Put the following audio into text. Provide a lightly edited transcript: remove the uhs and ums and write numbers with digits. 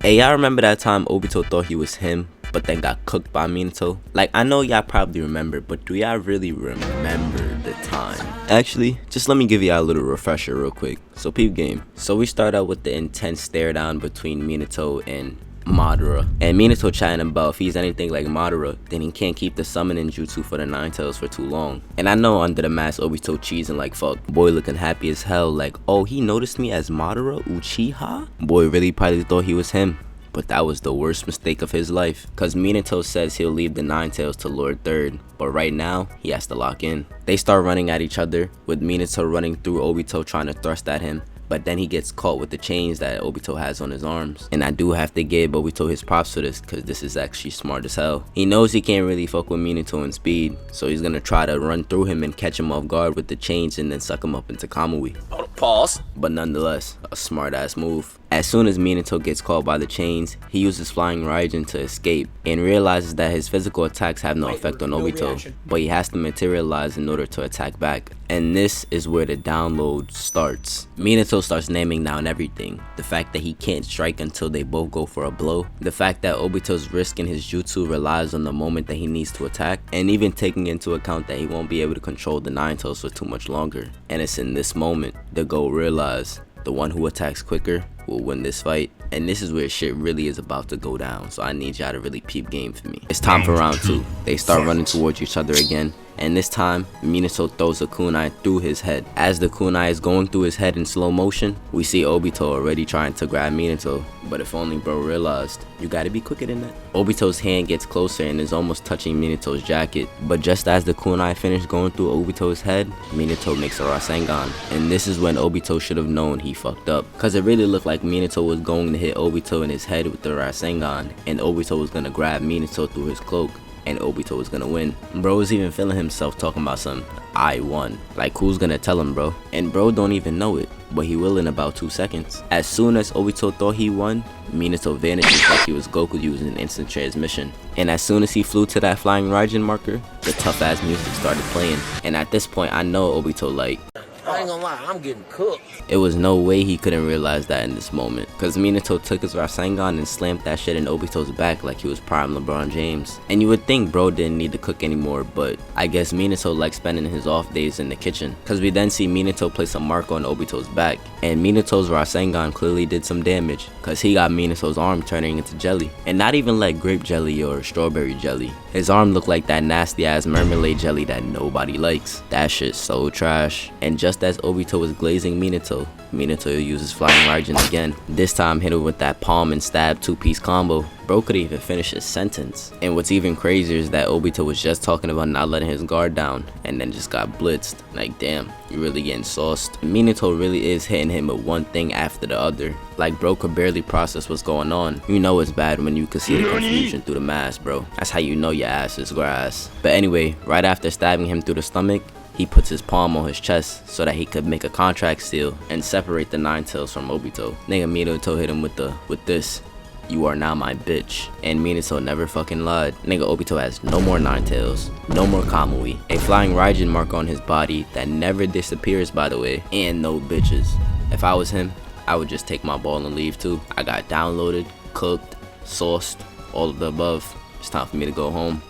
Hey, y'all remember that time Obito thought he was him, but then got cooked by Minato? Like, I know y'all probably remember, but do y'all really remember the time? Actually, just let me give y'all a little refresher real quick. So peep game. So we start out with the intense stare down between Minato and Madara, and Minato chatting about if he's anything like Madara, then he can't keep the summoning jutsu for the Nine Tails for too long. And I know under the mask Obito cheesing like fuck, boy looking happy as hell like, oh, he noticed me as Madara Uchiha? Boy really probably thought he was him. But that was the worst mistake of his life, cause Minato says he'll leave the Nine Tails to Lord Third, but right now he has to lock in. They start running at each other, with Minato running through Obito trying to thrust at him, but then he gets caught with the chains that Obito has on his arms. And I do have to give Obito his props for this, cause this is actually smart as hell. He knows he can't really fuck with Minato in speed, so he's gonna try to run through him and catch him off guard with the chains and then suck him up into Kamui. Pause. But nonetheless, a smart ass move. As soon as Minato gets caught by the chains, he uses Flying Raijin to escape and realizes that his physical attacks have no effect on Obito, but he has to materialize in order to attack back. And this is where the download starts. Minato starts naming down everything. The fact that he can't strike until they both go for a blow. The fact that Obito's risk in his jutsu relies on the moment that he needs to attack. And even taking into account that he won't be able to control the Nine Tails for too much longer. And it's in this moment the Go realize the one who attacks quicker will win this fight. And this is where shit really is about to go down, so I need y'all to really peep game for me. It's time for round 2. They start running towards each other again, and this time Minato throws a kunai through his head. As the kunai is going through his head in slow motion, we see Obito already trying to grab Minato, but if only bro realized, you gotta be quicker than that. Obito's hand gets closer and is almost touching Minato's jacket, but just as the kunai finished going through Obito's head, Minato makes a Rasengan, and this is when Obito should have known he fucked up, cause it really looked like Minato was going to hit Obito in his head with the Rasengan, and Obito was gonna grab Minato through his cloak, and Obito was gonna win. Bro was even feeling himself talking about some I won. Like, who's gonna tell him, bro? And bro don't even know it, but he will in about 2 seconds. As soon as Obito thought he won, Minato vanishes like he was Goku using instant transmission. And as soon as he flew to that Flying Raijin marker, the tough ass music started playing. And at this point I know Obito like, I ain't gonna lie, I'm getting cooked. it was no way he couldn't realize that in this moment, cause Minato took his Rasengan and slammed that shit in Obito's back like he was prime LeBron James. And you would think bro didn't need to cook anymore, but I guess Minato likes spending his off days in the kitchen, cause we then see Minato place a mark on Obito's back, and Minato's Rasengan clearly did some damage, cause he got Minato's arm turning into jelly, and not even like grape jelly or strawberry jelly. His arm looked like that nasty ass marmalade jelly that nobody likes. That shit's so trash. And just as Obito was glazing Minato uses Flying Raijin again. This time hit him with that palm and stab 2-piece combo. Bro could even finish his sentence. And what's even crazier is that Obito was just talking about not letting his guard down and then just got blitzed. Like, damn, you really getting sauced. Minato really is hitting him with one thing after the other. Like, bro could barely process what's going on. You know it's bad when you can see the confusion through the mask, bro. That's how you know your ass is grass. But anyway, right after stabbing him through the stomach, he puts his palm on his chest so that he could make a contract seal and separate the Nine Tails from Obito. Nigga Minato hit him with this. You are now my bitch. And Minato never fucking lied. Nigga Obito has no more Nine Tails, no more Kamui, a Flying Raijin mark on his body that never disappears by the way, and no bitches. If I was him, I would just take my ball and leave too. I got downloaded, cooked, sauced, all of the above. It's time for me to go home.